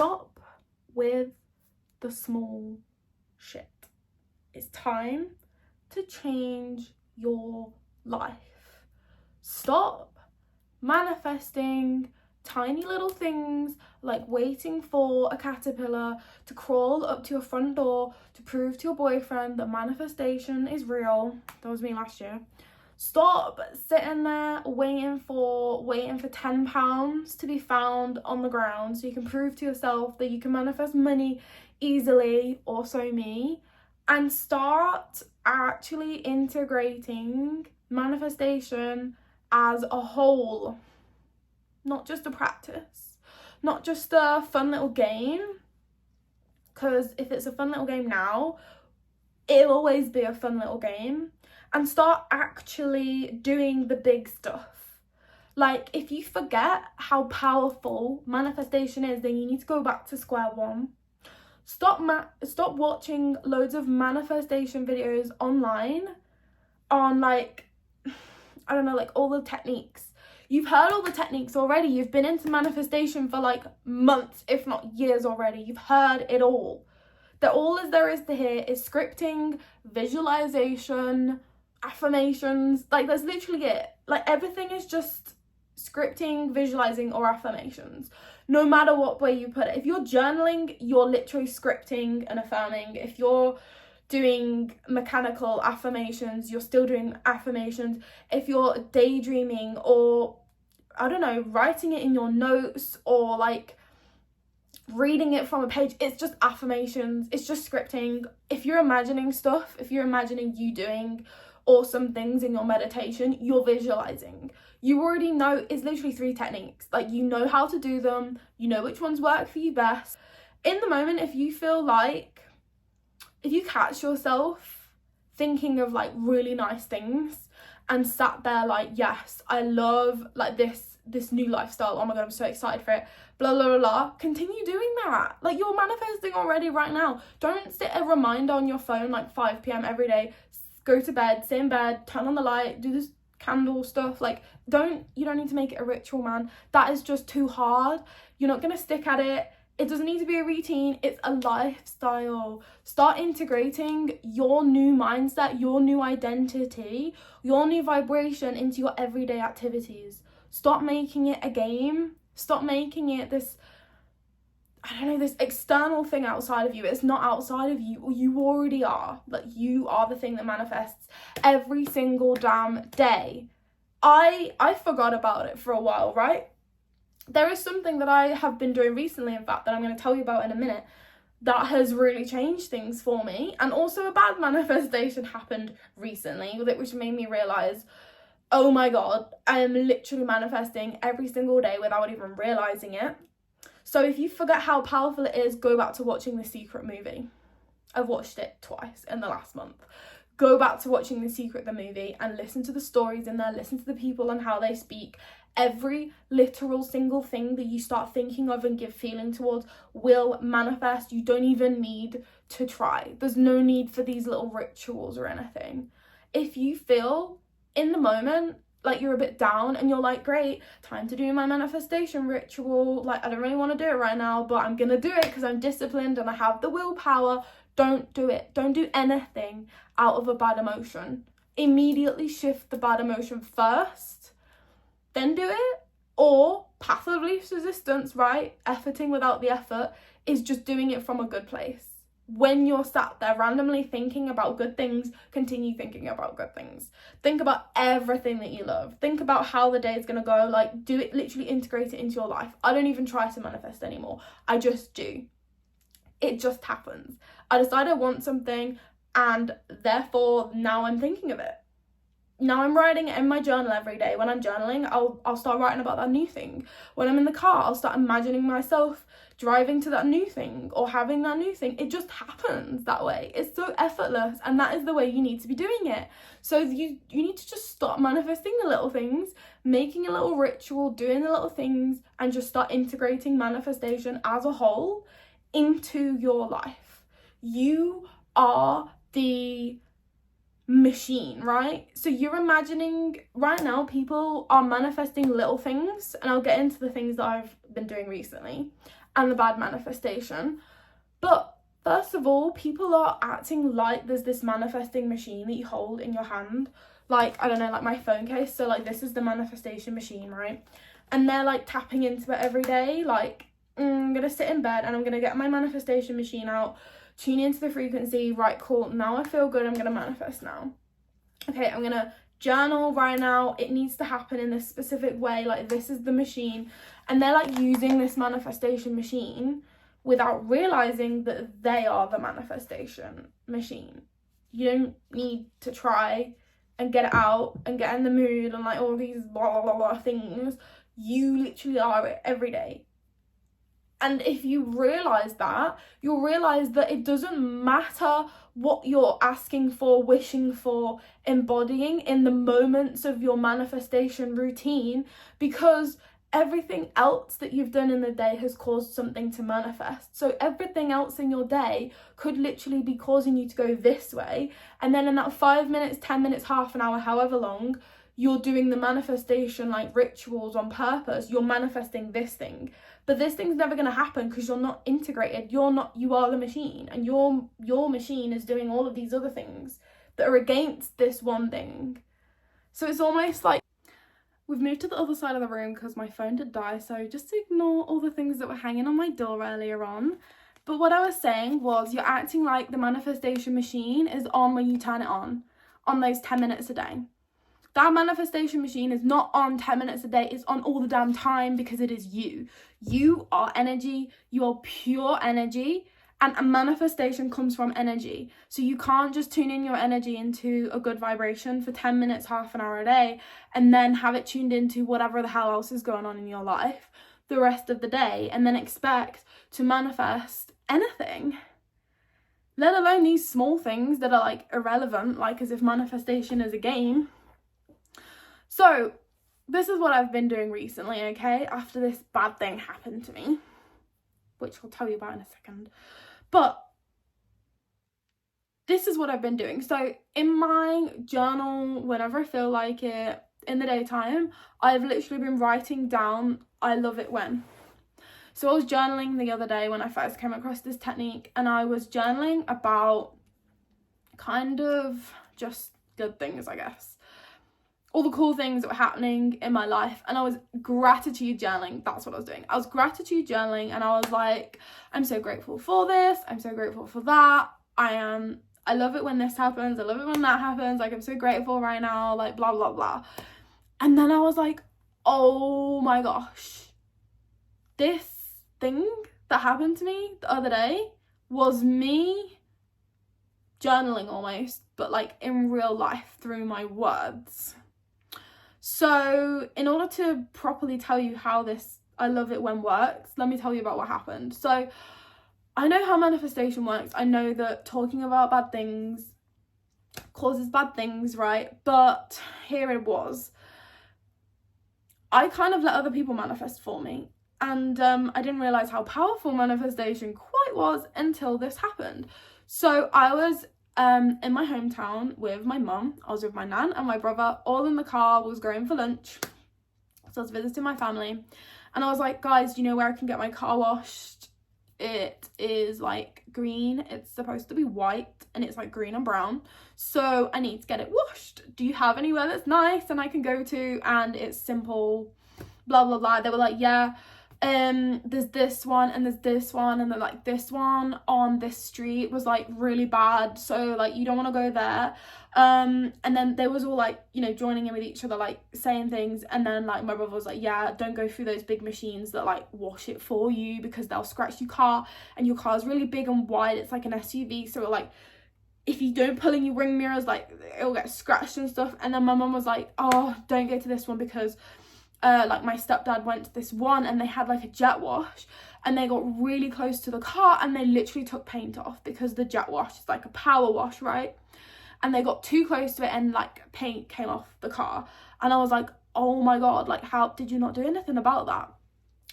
stop with the small shit. It's time to change your life. Stop manifesting tiny little things like waiting for a caterpillar to crawl up to your front door to prove to your boyfriend that manifestation is real. That was me last year. Stop sitting there waiting for £10 to be found on the ground so you can prove to yourself that you can manifest money easily, also me, and start actually integrating manifestation as a whole, not just a practice, not just a fun little game, because if it's a fun little game now, it'll always be a fun little game. And start actually doing the big stuff. Like, if you forget how powerful manifestation is, then you need to go back to square one. Stop watching loads of manifestation videos online on, like, I don't know, like all the techniques. You've heard all the techniques already. You've been into manifestation for like months, if not years already. You've heard it all. That all there is to hear is scripting, visualization, affirmations. Like, that's literally it. Like, everything is just scripting, visualizing, or affirmations, no matter what way you put it. If you're journaling, you're literally scripting and affirming. If you're doing mechanical affirmations, you're still doing affirmations. If you're daydreaming, or I don't know, writing it in your notes, or like reading it from a page, it's just affirmations. It's just scripting. If you're imagining stuff, if you're imagining you doing awesome things in your meditation, you're visualizing. You already know. It's literally 3 techniques. Like, you know how to do them, you know which ones work for you best. In the moment, if you catch yourself thinking of like really nice things and sat there like, yes, I love like this new lifestyle, oh my god, I'm so excited for it, blah blah blah blah, continue doing that. Like, you're manifesting already right now. Don't sit a reminder on your phone like 5 p.m. every day, go to bed, sit in bed, turn on the light, do this candle stuff. Like, you don't need to make it a ritual, man. That is just too hard. You're not gonna stick at it. It doesn't need to be a routine, it's a lifestyle. Start integrating your new mindset, your new identity, your new vibration into your everyday activities. Stop making it a game. Stop making it this, I don't know, this external thing outside of you. It's not outside of you. You already are. Like, you are the thing that manifests every single damn day. I forgot about it for a while, right? There is something that I have been doing recently, in fact, that I'm going to tell you about in a minute, that has really changed things for me. And also a bad manifestation happened recently, which made me realise, oh my god, I am literally manifesting every single day without even realising it. So if you forget how powerful it is, go back to watching The Secret movie. I've watched it twice in the last month. Go back to watching The Secret, the movie, and listen to the stories in there, listen to the people and how they speak. Every literal single thing that you start thinking of and give feeling towards will manifest. You don't even need to try. There's no need for these little rituals or anything. If you feel in the moment like you're a bit down and you're like, great, time to do my manifestation ritual, like, I don't really want to do it right now, but I'm gonna do it because I'm disciplined and I have the willpower, don't do it. Don't do anything out of a bad emotion. Immediately shift the bad emotion first, then do it. Or path of least resistance, right? Efforting without the effort is just doing it from a good place. When you're sat there randomly thinking about good things, continue thinking about good things. Think about everything that you love. Think about how the day is going to go. Like, do it, literally integrate it into your life. I don't even try to manifest anymore. I just do. It just happens. I decide I want something, and therefore now I'm thinking of it. Now I'm writing it in my journal every day. When I'm journaling, I'll start writing about that new thing. When I'm in the car, I'll start imagining myself driving to that new thing or having that new thing. It just happens that way. It's so effortless, and that is the way you need to be doing it. So you need to just stop manifesting the little things, making a little ritual, doing the little things, and just start integrating manifestation as a whole into your life. You are the machine, right? So you're imagining right now, people are manifesting little things, and I'll get into the things that I've been doing recently, and the bad manifestation. But first of all, people are acting like there's this manifesting machine that you hold in your hand. Like, I don't know, like my phone case. So like this is the manifestation machine, right? And they're like tapping into it every day. Like, I'm gonna sit in bed and I'm gonna get my manifestation machine out, tune into the frequency. Right, cool, now I feel good, I'm gonna manifest now. Okay, I'm gonna journal right now, it needs to happen in this specific way, like this is the machine. And they're like using this manifestation machine without realizing that they are the manifestation machine. You don't need to try and get it out and get in the mood and like all these blah blah blah things. You literally are it every day. And if you realize that, you'll realize that it doesn't matter what you're asking for, wishing for, embodying in the moments of your manifestation routine, because everything else that you've done in the day has caused something to manifest. So everything else in your day could literally be causing you to go this way. And then in that 5 minutes, 10 minutes, half an hour, however long, you're doing the manifestation like rituals on purpose. You're manifesting this thing. But this thing's never going to happen because you're not integrated. You are the machine, and your machine is doing all of these other things that are against this one thing. So it's almost like we've moved to the other side of the room because my phone did die, so just ignore all the things that were hanging on my door earlier on. But what I was saying was, you're acting like the manifestation machine is on when you turn it on those 10 minutes a day. That manifestation machine is not on 10 minutes a day, it's on all the damn time, because it is you. You are energy, you are pure energy, and a manifestation comes from energy. So you can't just tune in your energy into a good vibration for 10 minutes, half an hour a day, and then have it tuned into whatever the hell else is going on in your life the rest of the day, and then expect to manifest anything. Let alone these small things that are like irrelevant, like as if manifestation is a game. So this is what I've been doing recently, okay, after this bad thing happened to me, which I'll tell you about in a second. But this is what I've been doing. So in my journal, whenever I feel like it, in the daytime, I've literally been writing down, I love it when. So I was journaling the other day when I first came across this technique, and I was journaling about kind of just good things, I guess. All the cool things that were happening in my life, and I was gratitude journaling. That's what I was doing. I was gratitude journaling, and I was like, I'm so grateful for this, I'm so grateful for that, I love it when this happens, I love it when that happens, like I'm so grateful right now, like blah blah blah. And then I was like, oh my gosh, this thing that happened to me the other day was me journaling almost, but like in real life through my words. So in order to properly tell you how this I love it when works, let me tell you about what happened. So I know how manifestation works. I know that talking about bad things causes bad things, right? But here it was. I kind of let other people manifest for me. And I didn't realise how powerful manifestation quite was until this happened. So I was in my hometown with my mum. I was with my nan and my brother, all in the car, was going for lunch. So I was visiting my family, and I was like, guys, do you know where I can get my car washed? It is like green, it's supposed to be white, and it's like green and brown, so I need to get it washed. Do you have anywhere that's nice and I can go to, and it's simple, blah blah blah. They were like, yeah, there's this one and there's this one, and then like this one on this street was like really bad, so like you don't want to go there. And then they was all like, you know, joining in with each other, like saying things, and then like my brother was like, yeah, don't go through those big machines that like wash it for you, because they'll scratch your car, and your car is really big and wide, it's like an SUV, so like if you don't pull in your ring mirrors, like it'll get scratched and stuff. And then my mum was like, oh, don't go to this one, because like my stepdad went to this one and they had like a jet wash, and they got really close to the car and they literally took paint off, because the jet wash is like a power wash, right? And they got too close to it and like paint came off the car. And I was like, oh my god, like how did you not do anything about that?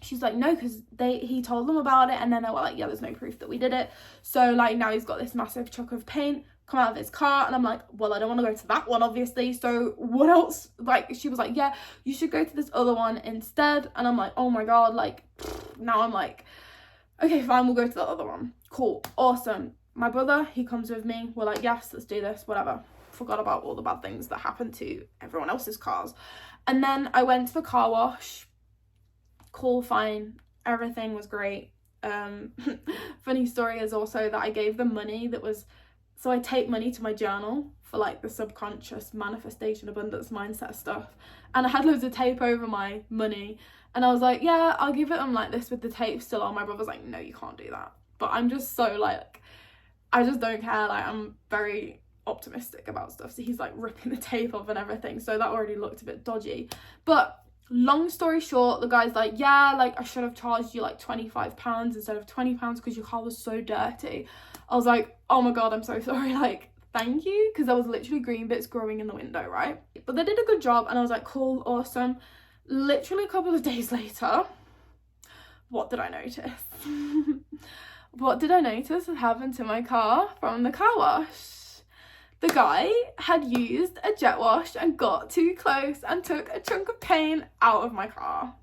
She's like, no, because he told them about it, and then they were like, yeah, there's no proof that we did it, so like now he's got this massive chunk of paint come out of his car. And I'm like, well, I don't want to go to that one, obviously, so what else? Like she was like, yeah, you should go to this other one instead. And I'm like, oh my god, like now I'm like Okay, fine, we'll go to the other one. Cool, awesome. My brother, he comes with me. We're like, yes, let's do this, whatever. Forgot about all the bad things that happened to everyone else's cars. And then I went to the car wash. Cool, fine, everything was great. Funny story is also that I gave them money that was, so I take money to my journal for like the subconscious manifestation, abundance mindset stuff, and I had loads of tape over my money, and I was like, yeah, I'll give it them like this with the tape still on. My brother's like, no, you can't do that. But I'm just so like, I just don't care. Like, I'm very optimistic about stuff, so he's like ripping the tape off and everything, so that already looked a bit dodgy. But long story short, the guy's like, yeah, like I should have charged you like £25 instead of £20 because your car was so dirty. I was like, oh my god, I'm so sorry, like thank you, because there was literally green bits growing in the window, right? But they did a good job, and I was like, cool, awesome. Literally a couple of days later, what did I notice? What did I notice had happened to my car from the car wash? The guy had used a jet wash and got too close and took a chunk of paint out of my car.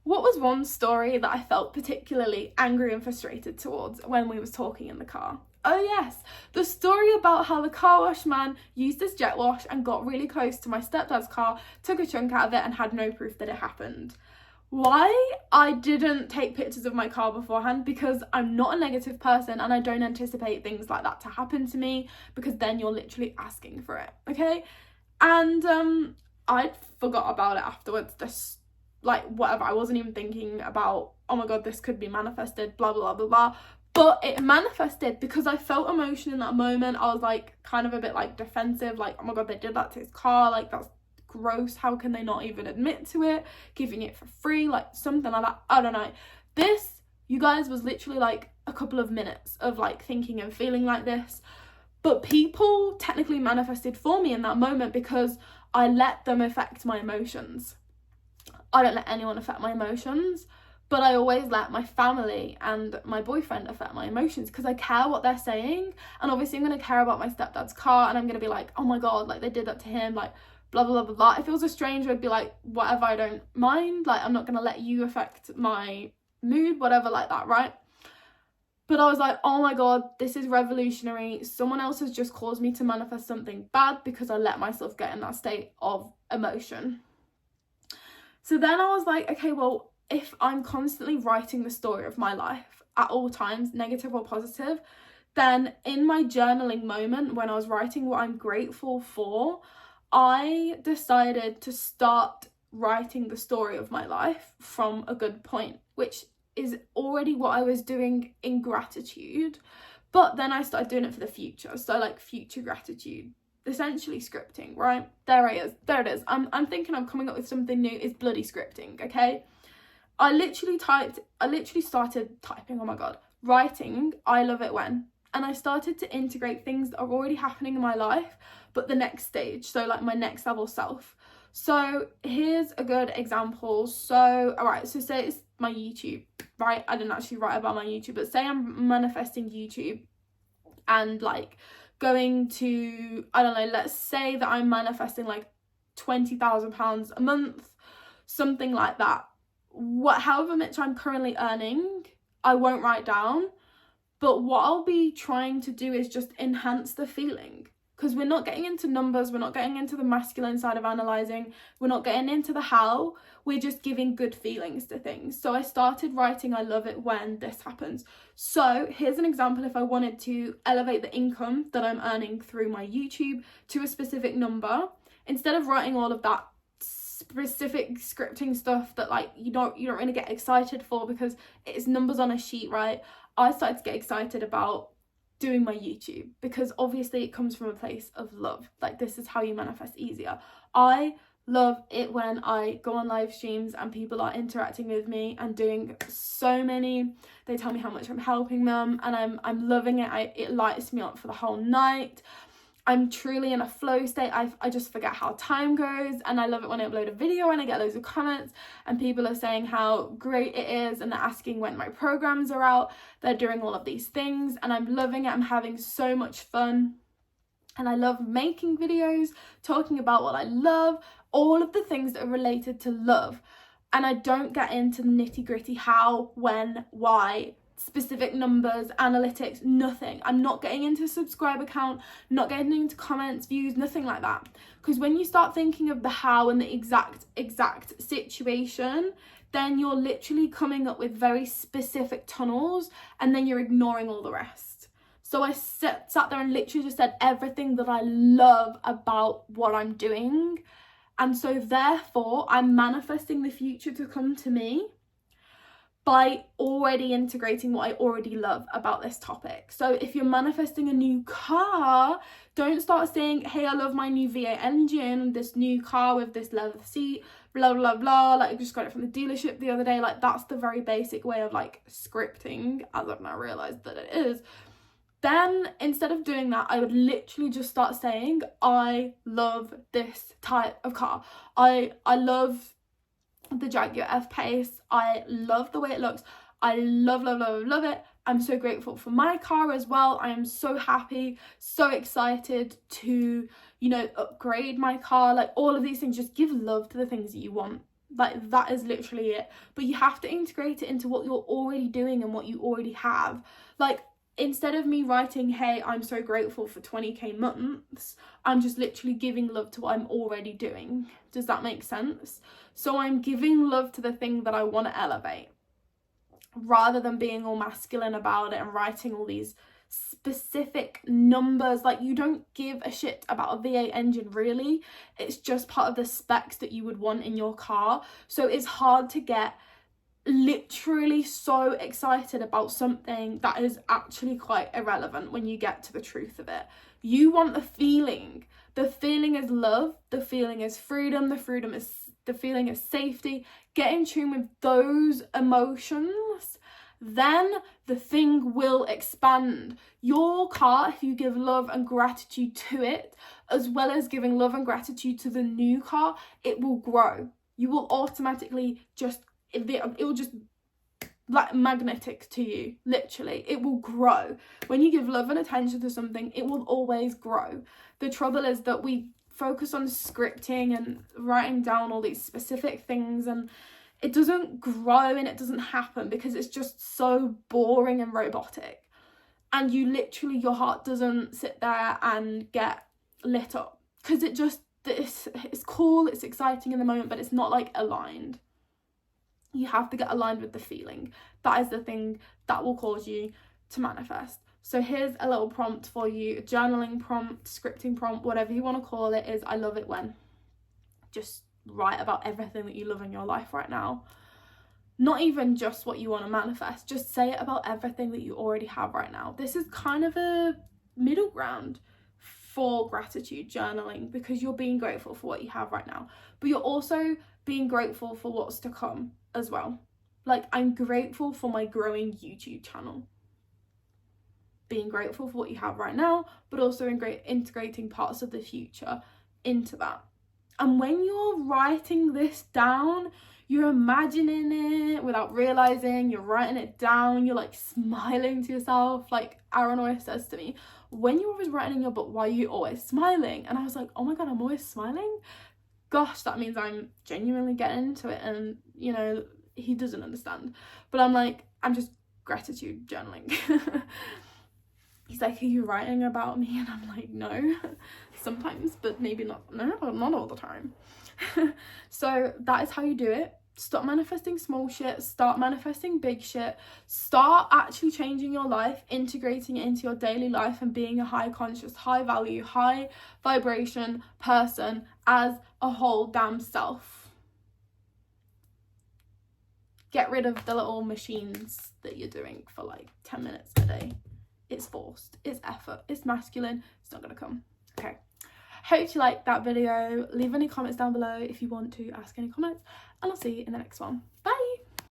What was one story that I felt particularly angry and frustrated towards when we was talking in the car? Oh yes, the story about how the car wash man used this jet wash and got really close to my stepdad's car, took a chunk out of it and had no proof that it happened. Why I didn't take pictures of my car beforehand? Because I'm not a negative person and I don't anticipate things like that to happen to me, because then you're literally asking for it, okay? And I forgot about it afterwards. This, like, whatever, I wasn't even thinking about, oh my god, this could be manifested, blah blah blah blah. But it manifested because I felt emotion in that moment. I was like kind of a bit like defensive, like, oh my god, they did that to his car, like that's gross, how can they not even admit to it, giving it for free, like something like that. I don't know. This, you guys, was literally like a couple of minutes of like thinking and feeling like this, but people technically manifested for me in that moment because I let them affect my emotions. I don't let anyone affect my emotions, but I always let my family and my boyfriend affect my emotions because I care what they're saying. And obviously I'm going to care about my stepdad's car, and I'm going to be like, oh my god, like they did that to him, like blah blah blah blah. If it was a stranger, I'd be like, whatever, I don't mind, like I'm not going to let you affect my mood, whatever, like that, right? But I was like, oh my god, this is revolutionary. Someone else has just caused me to manifest something bad because I let myself get in that state of emotion. So then I was like, okay, well, if I'm constantly writing the story of my life at all times, negative or positive, then in my journaling moment when I was writing what I'm grateful for, I decided to start writing the story of my life from a good point, which is already what I was doing in gratitude. But then I started doing it for the future. So like future gratitude, essentially scripting, right? There it is. I'm thinking I'm coming up with something new. It's bloody scripting, okay? I literally started typing, oh my god, writing I love it when, and I started to integrate things that are already happening in my life, but the next stage, so like my next level self. So here's a good example. So all right, so say it's my YouTube, right? I didn't actually write about my YouTube, but say I'm manifesting YouTube and like going to, I don't know, let's say that I'm manifesting like £20,000 a month, something like that. However much I'm currently earning, I won't write down, but what I'll be trying to do is just enhance the feeling, because we're not getting into numbers, we're not getting into the masculine side of analysing, we're not getting into the how, we're just giving good feelings to things. So I started writing I love it when this happens. So here's an example. If I wanted to elevate the income that I'm earning through my YouTube to a specific number, instead of writing all of that specific scripting stuff that like you don't really get excited for because it's numbers on a sheet, right? I started to get excited about doing my YouTube because obviously it comes from a place of love. Like, this is how you manifest easier. I love it when I go on live streams and people are interacting with me and doing so many, they tell me how much I'm helping them, and I'm loving it. It lights me up for the whole night. I'm truly in a flow state. I just forget how time goes, and I love it when I upload a video and I get loads of comments and people are saying how great it is, and they're asking when my programs are out. They're doing all of these things and I'm loving it. I'm having so much fun, and I love making videos, talking about what I love, all of the things that are related to love. And I don't get into the nitty gritty how, when, why, specific numbers, analytics, nothing. I'm not getting into subscriber count, not getting into comments, views, nothing like that. Because when you start thinking of the how and the exact situation, then you're literally coming up with very specific tunnels, and then you're ignoring all the rest. So I sat there and literally just said everything that I love about what I'm doing. And so therefore, I'm manifesting the future to come to me by already integrating what I already love about this topic. So if you're manifesting a new car, don't start saying, hey, I love my new V8 engine, this new car with this leather seat, blah, blah, blah. Like, I just got it from the dealership the other day. Like, that's the very basic way of, like, scripting, as I've now realised that it is. Then instead of doing that, I would literally just start saying, I love this type of car. I love the Jaguar F-Pace. I love the way it looks. I love it. I'm so grateful for my car as well. I am so happy, so excited to, you know, upgrade my car. Like, all of these things, just give love to the things that you want. Like, that is literally it. But you have to integrate it into what you're already doing and what you already have. Like, instead of me writing, hey, I'm so grateful for 20k months, I'm just literally giving love to what I'm already doing. Does that make sense? So I'm giving love to the thing that I want to elevate, rather than being all masculine about it and writing all these specific numbers. Like, you don't give a shit about a V8 engine, really. It's just part of the specs that you would want in your car. So it's hard to get literally so excited about something that is actually quite irrelevant when you get to the truth of it. You want the feeling. The feeling is love. The feeling is freedom. The feeling is safety. Get in tune with those emotions. Then the thing will expand. Your car, if you give love and gratitude to it, as well as giving love and gratitude to the new car, it will grow. You will automatically just, it will just, like, magnetic to you, literally. It will grow. When you give love and attention to something, it will always grow. The trouble is that we focus on scripting and writing down all these specific things, and it doesn't grow and it doesn't happen because it's just so boring and robotic. And you literally, your heart doesn't sit there and get lit up, because it's cool, it's exciting in the moment, but it's not, like, aligned. You have to get aligned with the feeling. That is the thing that will cause you to manifest. So here's a little prompt for you, a journaling prompt, scripting prompt, whatever you want to call it, is I love it when. Just write about everything that you love in your life right now. Not even just what you want to manifest, just say it about everything that you already have right now. This is kind of a middle ground for gratitude journaling, because you're being grateful for what you have right now, but you're also being grateful for what's to come as well. Like, I'm grateful for my growing YouTube channel. Being grateful for what you have right now, but also integrating parts of the future into that. And when you're writing this down, you're imagining it without realizing, you're writing it down, you're, like, smiling to yourself. Like, Aaron always says to me, when you're always writing in your book, why are you always smiling? And I was like, oh my god, I'm always smiling? Gosh, that means I'm genuinely getting into it. And, you know, he doesn't understand. But I'm like, I'm just gratitude journaling. He's like, are you writing about me? And I'm like, no, sometimes, but maybe not, not all the time. So that is how you do it. Stop manifesting small shit, start manifesting big shit, start actually changing your life, integrating it into your daily life, and being a high conscious, high value, high vibration person as a whole damn self. Get rid of the little machines that you're doing for like 10 minutes a day. It's forced, it's effort, it's masculine, it's not gonna come. Okay. Hope you liked that video. Leave any comments down below if you want to ask any comments, and I'll see you in the next one. Bye.